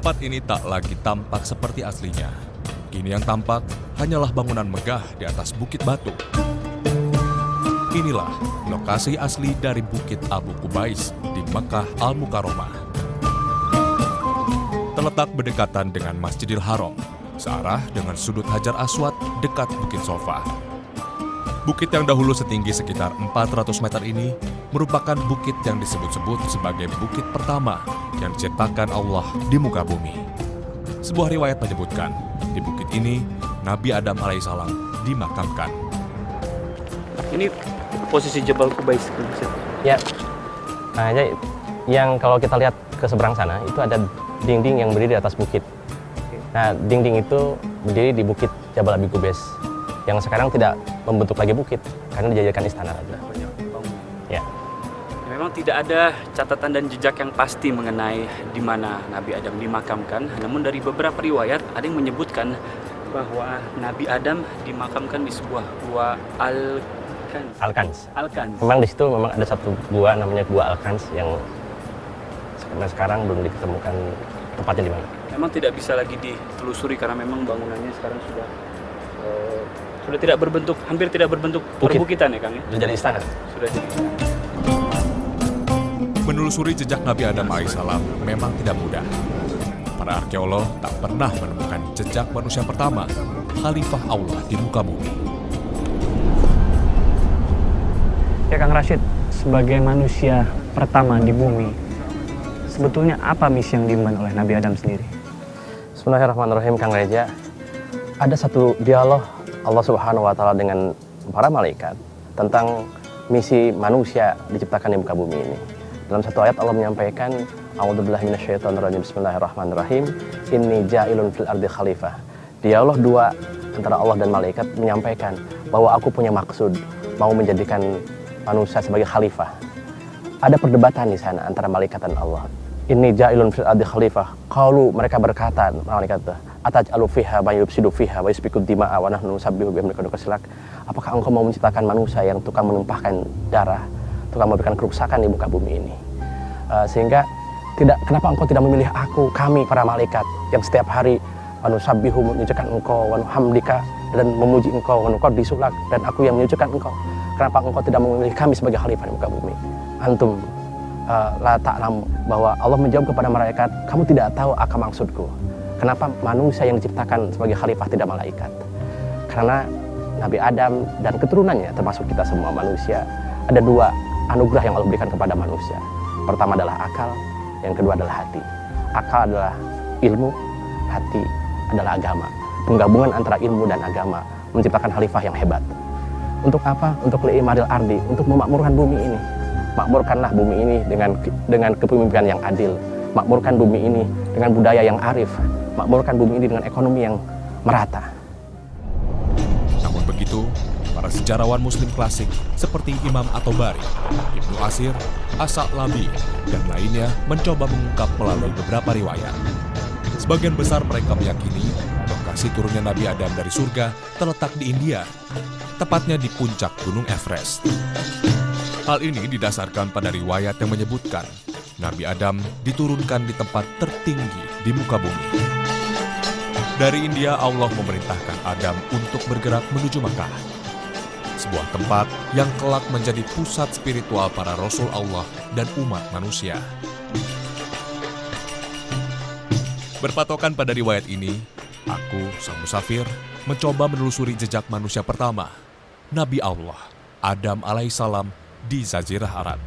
Tempat ini tak lagi tampak seperti aslinya. Kini yang tampak hanyalah bangunan megah di atas bukit batu. Inilah lokasi asli dari Bukit Abu Qubais di Mekah Al-Mukarramah. Terletak berdekatan dengan Masjidil Haram, searah dengan sudut Hajar Aswad dekat Bukit Sofa. Bukit yang dahulu setinggi sekitar 400 meter ini merupakan bukit yang disebut-sebut sebagai bukit pertama yang diciptakan Allah di muka bumi. Sebuah riwayat menyebutkan, di bukit ini Nabi Adam alaihissalam dimakamkan. Ini posisi Jabal Qubais. Ya, nah, jadi yang kalau kita lihat ke seberang sana itu ada dinding yang berdiri di atas bukit. Nah, dinding itu berdiri di bukit Jabal Abi Qubais yang sekarang tidak membentuk lagi bukit karena dijadikan istana lagi. Ya. Memang tidak ada catatan dan jejak yang pasti mengenai di mana Nabi Adam dimakamkan. Namun dari beberapa riwayat ada yang menyebutkan bahwa Nabi Adam dimakamkan di sebuah gua Al-Kans. Memang di situ memang ada satu gua namanya Gua Al-Kans yang sekarang belum ditemukan tempatnya di mana. Memang tidak bisa lagi ditelusuri karena memang bangunannya sekarang sudah tidak berbentuk, hampir tidak berbentuk perbukitan ya Kang ya. Sudah jadi istana. Sudah jadi istana. Menelusuri jejak Nabi Adam alaihissalam memang tidak mudah. Para arkeolog tak pernah menemukan jejak manusia pertama, Khalifah Allah di muka bumi. Ya Kang Rashid, sebagai manusia pertama di bumi, sebetulnya apa misi yang diemban oleh Nabi Adam sendiri? Bismillahirrahmanirrahim, Kang Reja. Ada satu dialog Allah Subhanahu wa Ta'ala dengan para malaikat tentang misi manusia diciptakan di muka bumi ini. Dalam satu ayat Allah menyampaikan, A'udzubillahi minasyaitonirrajim, Bismillahirrahmanirrahim, Inni ja'ilun fil ardi khalifah. Dialog dua antara Allah dan malaikat menyampaikan bahwa aku punya maksud mau menjadikan manusia sebagai khalifah. Ada perdebatan di sana antara malaikat dan Allah. Inni ja'ilun fil ardi khalifah. Qalu, mereka berkata, malaikat itu, ataj'alu fiha may yufsidu fiha wa yasfiku dima'a wa nahnu nusabbihu bihamdika wa nuqaddisu lak. Apakah engkau mau menciptakan manusia yang tukang menumpahkan darah, tukang memberikan kerusakan di muka bumi ini? Sehingga kenapa engkau tidak memilih kami para malaikat yang setiap hari nusabbihu menyucikan engkau wa nuhamdika dan memuji engkau wa nuqaddisu lak, dan aku yang menyucikan engkau. Kenapa engkau tidak memilih kami sebagai khalifah di muka bumi? Antum la ta'lam, bahwa Allah menjawab kepada malaikat, kamu tidak tahu akan maksudku. Kenapa manusia yang diciptakan sebagai khalifah tidak malaikat? Karena Nabi Adam dan keturunannya, termasuk kita semua manusia, ada dua anugerah yang Allah berikan kepada manusia. Pertama adalah akal, yang kedua adalah hati. Akal adalah ilmu, hati adalah agama. Penggabungan antara ilmu dan agama menciptakan khalifah yang hebat. Untuk apa? Untuk li'imaril ardi, untuk memakmurkan bumi ini. Makmurkanlah bumi ini dengan kepemimpinan yang adil. Makmurkan bumi ini dengan budaya yang arif. Makmurkan bumi ini dengan ekonomi yang merata. Namun begitu, para sejarawan muslim klasik seperti Imam At-Tabari, Ibnu Asir, As-Sa'labi, dan lainnya mencoba mengungkap melalui beberapa riwayat. Sebagian besar mereka meyakini lokasi turunnya Nabi Adam dari surga terletak di India, tepatnya di puncak Gunung Everest. Hal ini didasarkan pada riwayat yang menyebutkan Nabi Adam diturunkan di tempat tertinggi di muka bumi. Dari India, Allah memerintahkan Adam untuk bergerak menuju Makkah, sebuah tempat yang kelak menjadi pusat spiritual para Rasul Allah dan umat manusia. Berpatokan pada riwayat ini, aku, sang musafir, mencoba menelusuri jejak manusia pertama, Nabi Allah, Adam alaihissalam, di Jazirah Arab.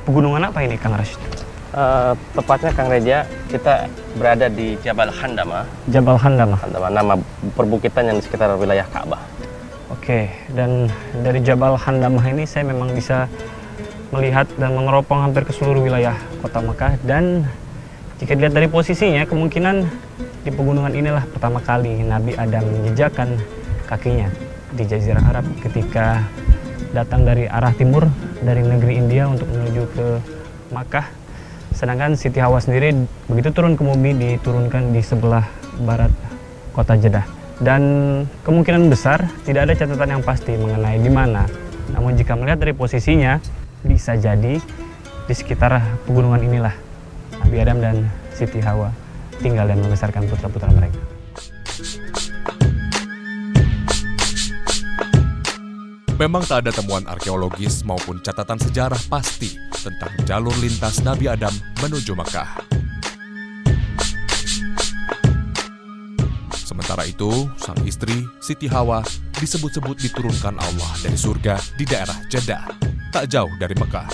Pegunungan apa ini Kang Rashid? Tepatnya Kang Reja, kita berada di Jabal Handama. Jabal Handama. Nama perbukitan yang di sekitar wilayah Ka'bah. Oke, dan dari Jabal Handama ini saya memang bisa melihat dan mengeropong hampir ke seluruh wilayah kota Mekah, dan jika dilihat dari posisinya, kemungkinan di pegunungan inilah pertama kali Nabi Adam menjejakkan kakinya di Jazirah Arab ketika datang dari arah timur dari negeri India untuk menuju ke Makkah. Sedangkan Siti Hawa sendiri begitu turun ke bumi diturunkan di sebelah barat kota Jeddah. Dan kemungkinan besar tidak ada catatan yang pasti mengenai di mana. Namun jika melihat dari posisinya, bisa jadi di sekitar pegunungan inilah Nabi Adam dan Siti Hawa tinggal dan membesarkan putra-putra mereka. Memang tak ada temuan arkeologis maupun catatan sejarah pasti tentang jalur lintas Nabi Adam menuju Mekah. Sementara itu, sang istri, Siti Hawa, disebut-sebut diturunkan Allah dari surga di daerah Jeddah, tak jauh dari Mekah.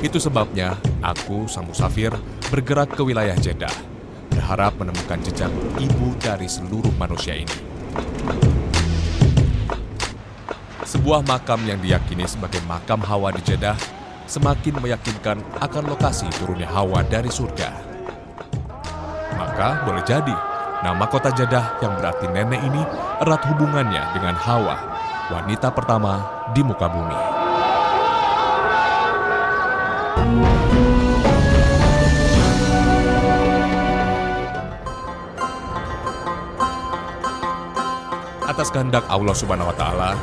Itu sebabnya aku, sang musafir, bergerak ke wilayah Jeddah, berharap menemukan jejak ibu dari seluruh manusia ini. Sebuah makam yang diyakini sebagai makam Hawa di Jeddah semakin meyakinkan akan lokasi turunnya Hawa dari surga. Maka boleh jadi nama kota Jeddah yang berarti nenek ini erat hubungannya dengan Hawa, wanita pertama di muka bumi. Atas kehendak Allah Subhanahu wa Ta'ala,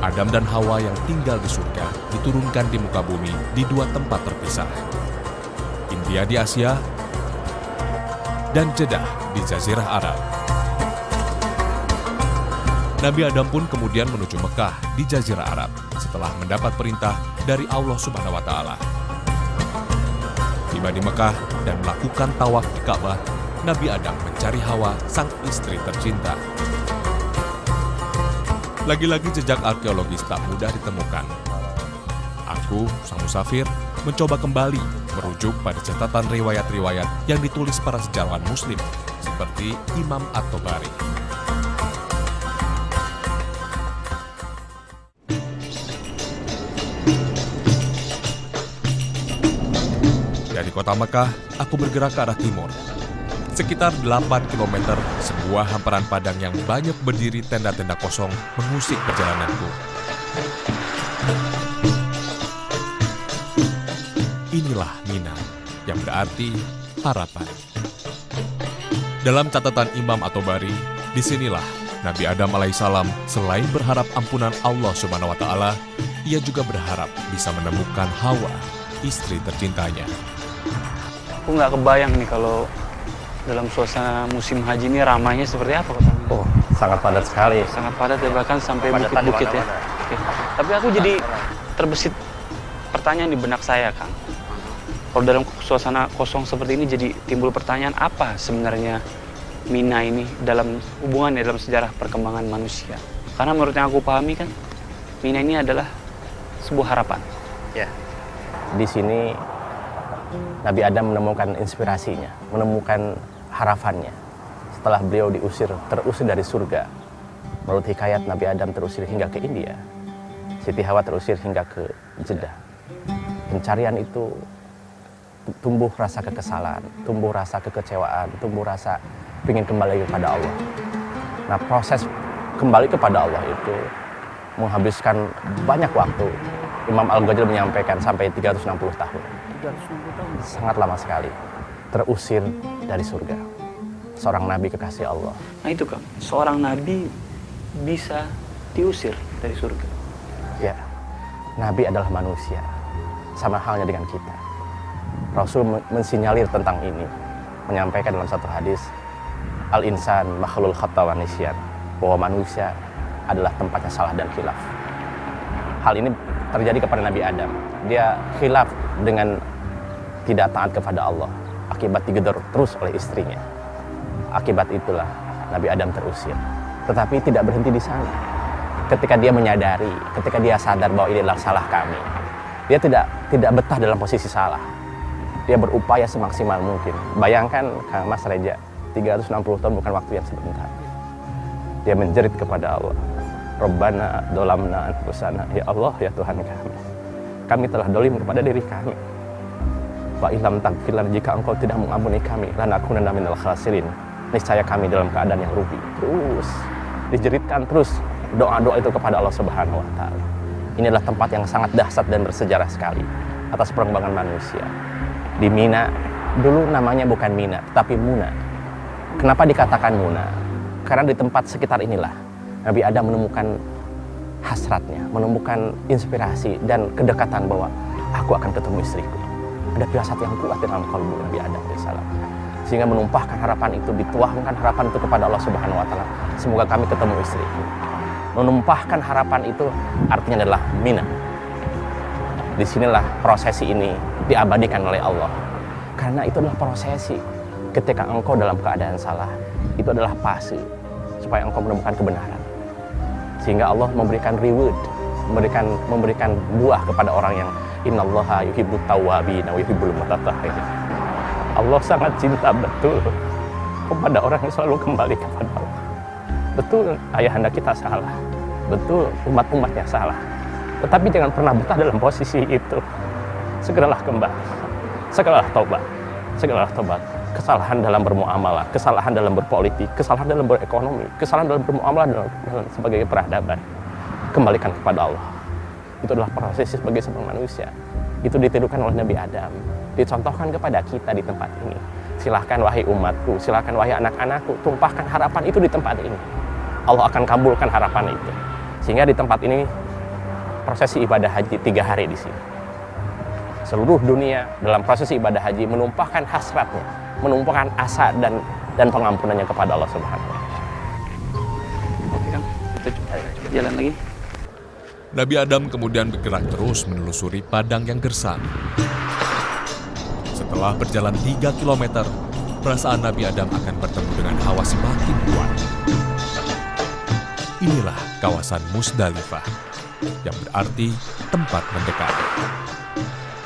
Adam dan Hawa yang tinggal di surga diturunkan di muka bumi di dua tempat terpisah. India di Asia dan Jeddah di Jazirah Arab. Nabi Adam pun kemudian menuju Mekah di Jazirah Arab setelah mendapat perintah dari Allah Subhanahu wa Ta'ala. Tiba di Mekah dan melakukan tawaf di Ka'bah, Nabi Adam mencari Hawa, sang istri tercinta. Lagi-lagi jejak arkeologis tak mudah ditemukan. Aku, sang musafir, mencoba kembali merujuk pada catatan riwayat-riwayat yang ditulis para sejarawan Muslim, seperti Imam At-Tabari. Dari kota Mekah, aku bergerak ke arah timur. Sekitar 8 km, sebuah hamparan padang yang banyak berdiri tenda-tenda kosong mengusik perjalananku. Inilah Mina, yang berarti harapan. Dalam catatan Imam At-Tabari, disinilah Nabi Adam alaihissalam selain berharap ampunan Allah Subhanahu wa Ta'ala, ia juga berharap bisa menemukan Hawa, istri tercintanya. Aku nggak kebayang nih kalau dalam suasana musim haji ini ramainya seperti apa kota Mina? Oh, sangat padat sekali. Sangat padat ya, bahkan sampai Padatan bukit-bukit di ya. mana-mana. Oke. Tapi aku jadi terbesit pertanyaan di benak saya, Kang. Kalau dalam suasana kosong seperti ini jadi timbul pertanyaan, apa sebenarnya Mina ini dalam hubungannya dalam sejarah perkembangan manusia? Karena menurut yang aku pahami kan, Mina ini adalah sebuah harapan. Ya. Di sini Nabi Adam menemukan inspirasinya, menemukan harapannya. Setelah beliau terusir dari surga. Menurut hikayat, Nabi Adam terusir hingga ke India. Siti Hawa terusir hingga ke Jeddah. Pencarian itu tumbuh rasa kekesalan, tumbuh rasa kekecewaan, tumbuh rasa ingin kembali kepada Allah. Nah, proses kembali kepada Allah itu menghabiskan banyak waktu. Imam Al-Ghazali menyampaikan sampai 360 tahun. 360 tahun. Sangat lama sekali. Terusir dari surga. Seorang nabi kekasih Allah. Nah itu Kang, seorang nabi bisa diusir dari surga. Ya, nabi adalah manusia. Sama halnya dengan kita. Rasul mensinyalir tentang ini. Menyampaikan dalam satu hadis, Al-insan makhlul khata wa nisyan. Bahwa manusia adalah tempatnya salah dan khilaf. Hal ini terjadi kepada Nabi Adam. Dia khilaf dengan tidak taat kepada Allah. Akibat digedor terus oleh istrinya. Akibat itulah Nabi Adam terusir. Tetapi tidak berhenti di sana. Ketika dia menyadari, ketika dia sadar bahwa ini adalah salah kami, dia tidak betah dalam posisi salah. Dia berupaya semaksimal mungkin. Bayangkan Kang Mas Reja, 360 tahun bukan waktu yang sebentar. Dia menjerit kepada Allah. Rabbana dolamna anfusana, ya Allah, ya Tuhan kami telah dolim kepada diri kami. Wa ilam taghfir, jika engkau tidak mengampuni kami, lanakunanna minal khasirin, niscaya kami dalam keadaan yang rugi. Terus dijeritkan terus doa-doa itu kepada Allah Subhanahu wa Ta'ala. Ini adalah tempat yang sangat dahsyat dan bersejarah sekali atas perkembangan manusia. Di Mina, dulu namanya bukan Mina, tapi Muna. Kenapa dikatakan Muna? Karena di tempat sekitar inilah Nabi Adam menemukan hasratnya, menemukan inspirasi dan kedekatan bahwa aku akan ketemu istriku. Ada firasat yang kuat di dalam kalbu Nabi Adam alaihissalam, sehingga menumpahkan harapan itu, dituangkan harapan itu kepada Allah Subhanahu wa taala. Semoga kami ketemu istriku. Menumpahkan harapan itu artinya adalah mina. Disinilah prosesi ini diabadikan oleh Allah. Karena itu adalah prosesi ketika engkau dalam keadaan salah. Itu adalah fase supaya engkau menemukan kebenaran. Sehingga Allah memberikan reward, memberikan buah kepada orang yang innallaha yuhibbut tawwabin wa yuhibbul mutatahhirin. Allah sangat cinta betul kepada orang yang selalu kembali kepada Allah. Betul ayahanda kita salah, betul umat-umatnya salah, tetapi jangan pernah betah dalam posisi itu. Segeralah kembali, segeralah tobat. Kesalahan dalam bermuamalah, kesalahan dalam berpolitik, kesalahan dalam berekonomi, kesalahan dalam bermuamalah dalam sebagai peradaban, kembalikan kepada Allah. Itu adalah prosesi sebagai seorang manusia. Itu ditirukan oleh Nabi Adam, dicontohkan kepada kita di tempat ini. Silahkan wahai umatku, silahkan wahai anak-anakku, tumpahkan harapan itu di tempat ini. Allah akan kabulkan harapan itu. Sehingga di tempat ini prosesi ibadah haji 3 hari di sini. Seluruh dunia dalam prosesi ibadah haji menumpahkan hasratnya, menumpahkan asa dan pengampunannya kepada Allah Subhanahu wa taala. Oke Kang, kita coba jalan lagi. Nabi Adam kemudian bergerak terus menelusuri padang yang gersang. Setelah berjalan 3 km, perasaan Nabi Adam akan bertemu dengan Hawa semakin kuat. Inilah kawasan Musdalifah, yang berarti tempat mendekat.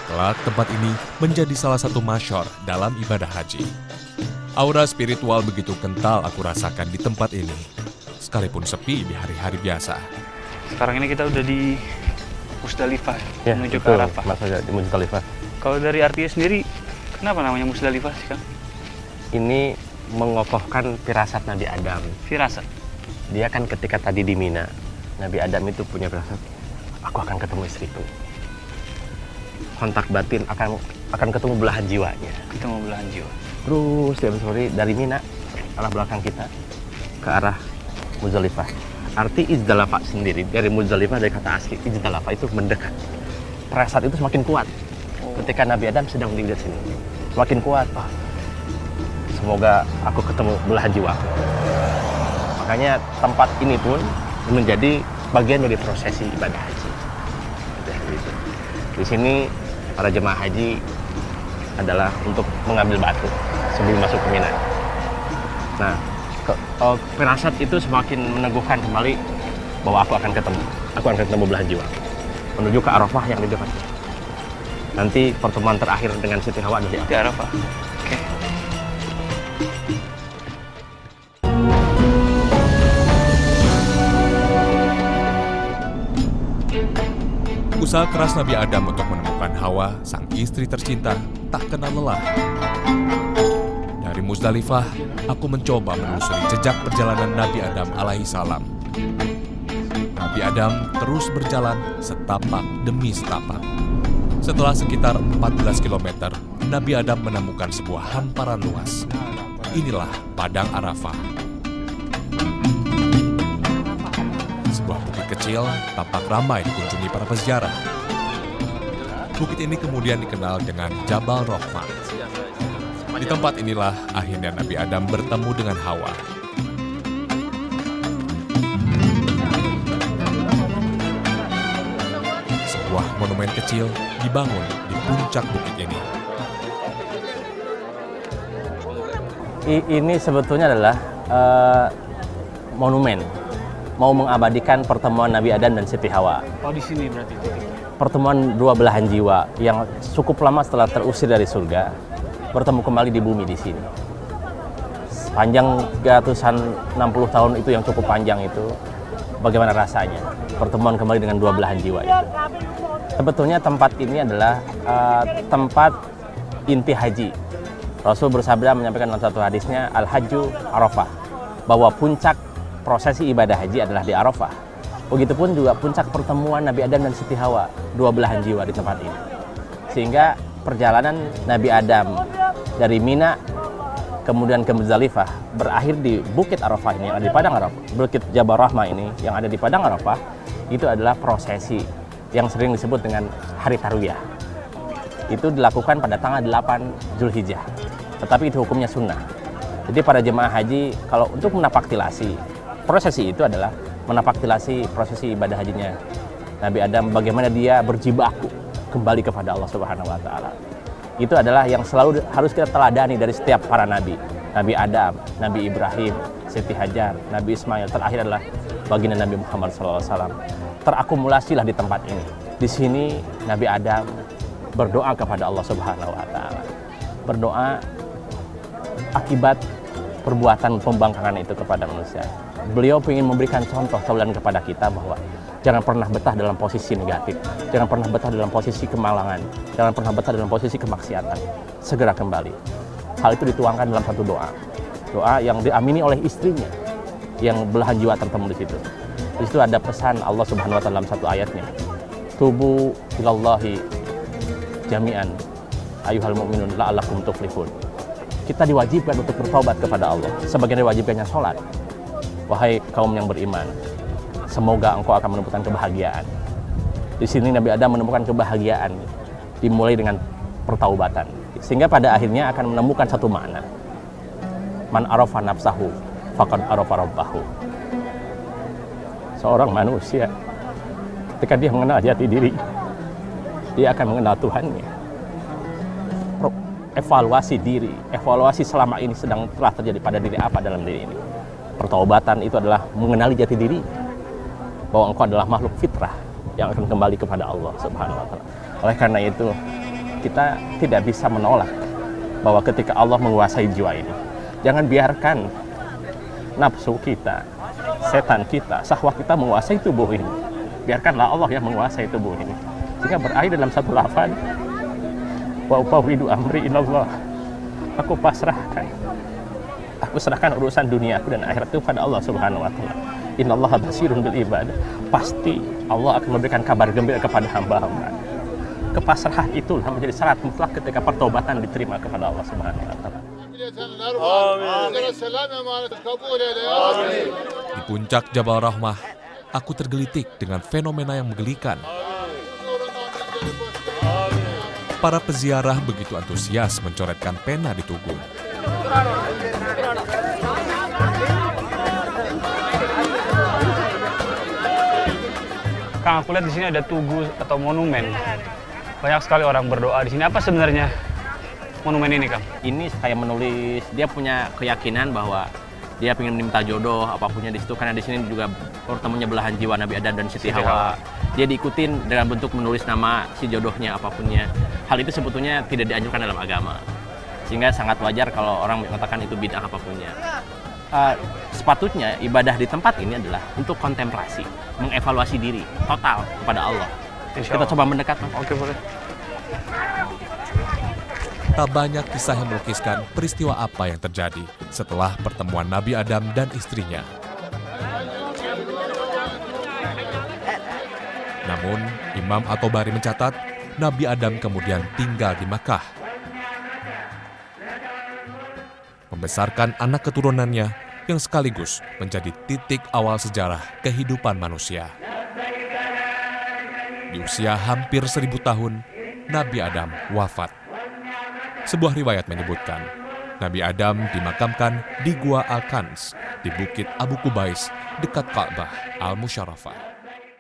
Kelak tempat ini menjadi salah satu masyhur dalam ibadah haji. Aura spiritual begitu kental aku rasakan di tempat ini, sekalipun sepi di hari-hari biasa. Sekarang ini kita udah di Musdalifah, Ya, menuju ke betul, Arafah. maksudnya di Musdalifah. Kalau dari artinya sendiri, kenapa namanya Musdalifah sih Kang? Ini mengokohkan firasat Nabi Adam. Firasat. Dia kan ketika tadi di Mina, Nabi Adam itu punya firasat, aku akan ketemu istriku. Kontak batin akan ketemu belahan jiwanya. Kita mau belahan jiwa. Terus dia sore dari Mina, arah belakang kita, ke arah Muzdalifah. Arti Izdalafah sendiri, dari Muzdalifah dari kata asli, Izdalafah itu mendekat. Firasat itu semakin kuat. Ketika Nabi Adam sedang di sini, semakin kuat. Oh, semoga aku ketemu belahan jiwa. Makanya tempat ini pun menjadi bagian dari prosesi ibadah haji. Di sini para jemaah haji adalah untuk mengambil batu sebelum masuk ke Mina. Nah, firasat itu semakin meneguhkan kembali bahwa aku akan ketemu belahan jiwa menuju ke Arafah yang di depan. Nanti pertemuan terakhir dengan Siti Hawa di Arafah. Oke. Usaha keras Nabi Adam untuk menemukan Hawa, sang istri tercinta, tak kenal lelah. Dari Musdalifah, aku mencoba menelusuri jejak perjalanan Nabi Adam alaihissalam. Nabi Adam terus berjalan setapak demi setapak. Setelah sekitar 14 km, Nabi Adam menemukan sebuah hamparan luas. Inilah Padang Arafah. Sebuah bukit kecil tampak ramai dikunjungi para peziarah. Bukit ini kemudian dikenal dengan Jabal Rahmah. Di tempat inilah akhirnya Nabi Adam bertemu dengan Hawa. Sebuah monumen kecil dibangun di puncak bukit ini. Ini sebetulnya adalah monumen mau mengabadikan pertemuan Nabi Adam dan Siti Hawa. Oh, di sini berarti titiknya. Pertemuan dua belahan jiwa yang cukup lama setelah terusir dari surga bertemu kembali di bumi di sini. Panjang 360 tahun itu yang cukup panjang itu, bagaimana rasanya pertemuan kembali dengan dua belahan jiwa itu. Sebetulnya tempat ini adalah tempat inti haji. Rasul bersabda menyampaikan dalam satu hadisnya, Al-Hajju Arafah, bahwa puncak prosesi ibadah haji adalah di Arafah. Begitupun juga puncak pertemuan Nabi Adam dan Siti Hawa, dua belahan jiwa di tempat ini. Sehingga perjalanan Nabi Adam dari Mina kemudian ke Muzdalifah berakhir di Bukit Arafah ini yang ada di Padang Arafah, Bukit Jabal Rahmah ini yang ada di Padang Arafah. itu adalah prosesi yang sering disebut dengan Hari Tarwiyah. Itu dilakukan pada tanggal 8 Zulhijjah. Tetapi itu hukumnya sunnah. Jadi para jemaah haji kalau untuk menapaktilasi, prosesi itu adalah menapaktilasi prosesi ibadah hajinya Nabi Adam, bagaimana dia berjibaku kembali kepada Allah Subhanahu wa taala. Itu adalah yang selalu harus kita teladani dari setiap para nabi. Nabi Adam, Nabi Ibrahim, Siti Hajar, Nabi Ismail, terakhir adalah baginda Nabi Muhammad SAW. Terakumulasilah di tempat ini. Di sini Nabi Adam berdoa kepada Allah Subhanahu wa taala. Berdoa akibat perbuatan pembangkangan itu kepada manusia. Beliau ingin memberikan contoh teladan kepada kita bahwa jangan pernah betah dalam posisi negatif, jangan pernah betah dalam posisi kemalangan, jangan pernah betah dalam posisi kemaksiatan. Segera kembali. Hal itu dituangkan dalam satu doa. Doa yang diamini oleh istrinya yang belahan jiwa tertemu di situ. Di situ ada pesan Allah Subhanahu wa taala dalam satu ayatnya. Tubu ilallahi jami'an ayyuhal mu'minun la'allakum tuflihun. Kita diwajibkan untuk bertobat kepada Allah. Sebagian diwajibkannya sholat. Wahai kaum yang beriman, semoga engkau akan menemukan kebahagiaan. Di sini Nabi Adam menemukan kebahagiaan dimulai dengan pertaubatan. Sehingga pada akhirnya akan menemukan satu makna. Man arafa nafsahu faqad arafa rabbahu. Seorang manusia ketika dia mengenal jati diri, dia akan mengenal Tuhannya. Evaluasi diri, evaluasi selama ini telah terjadi pada diri apa dalam diri ini. Pertaubatan itu adalah mengenali jati diri, bahwa engkau adalah makhluk fitrah yang akan kembali kepada Allah Subhanahu wa taala. Oleh karena itu, kita tidak bisa menolak bahwa ketika Allah menguasai jiwa ini, jangan biarkan nafsu kita, setan kita, syahwat kita menguasai tubuh ini. Biarkanlah Allah yang menguasai tubuh ini. Sehingga berakhir dalam satu lafaz, wa ufawwidu amri ilallah. Aku pasrahkan, aku serahkan urusan duniaku dan akhiratku pada Allah Subhanahu wa taala. Innallaha basirun bil ibad. Pasti Allah akan memberikan kabar gembira kepada hamba-hamba. Kepasrahan itulah menjadi syarat mutlak ketika pertobatan diterima kepada Allah Subhanahu wa taala. Di puncak Jabal Rahmah, aku tergelitik dengan fenomena yang menggelikan. Para peziarah begitu antusias mencoretkan pena di tugu. Kang, aku lihat di sini ada tugu atau monumen. Banyak sekali orang berdoa di sini. Apa sebenarnya monumen ini, Kang? Ini kayak menulis, dia punya keyakinan bahwa dia ingin minta jodoh apapunnya di situ, karena di sini juga pertemuannya belahan jiwa Nabi Adam dan Siti Hawa. Dia diikutin dengan bentuk menulis nama si jodohnya apapunnya. Hal itu sebetulnya tidak dianjurkan dalam agama, sehingga sangat wajar kalau orang mengatakan itu bid'ah apapunnya. Sepatutnya ibadah di tempat ini adalah untuk kontemplasi, mengevaluasi diri total kepada Allah. Kita coba mendekat. Oke, boleh. Tak banyak kisah yang melukiskan peristiwa apa yang terjadi setelah pertemuan Nabi Adam dan istrinya. Namun, Imam At-Tabari mencatat, Nabi Adam kemudian tinggal di Makkah. Membesarkan anak keturunannya yang sekaligus menjadi titik awal sejarah kehidupan manusia. Di usia hampir 1000 tahun, Nabi Adam wafat. Sebuah riwayat menyebutkan, Nabi Adam dimakamkan di Gua Al-Kans di Bukit Abu Kubais dekat Ka'bah Al-Musyarrafah.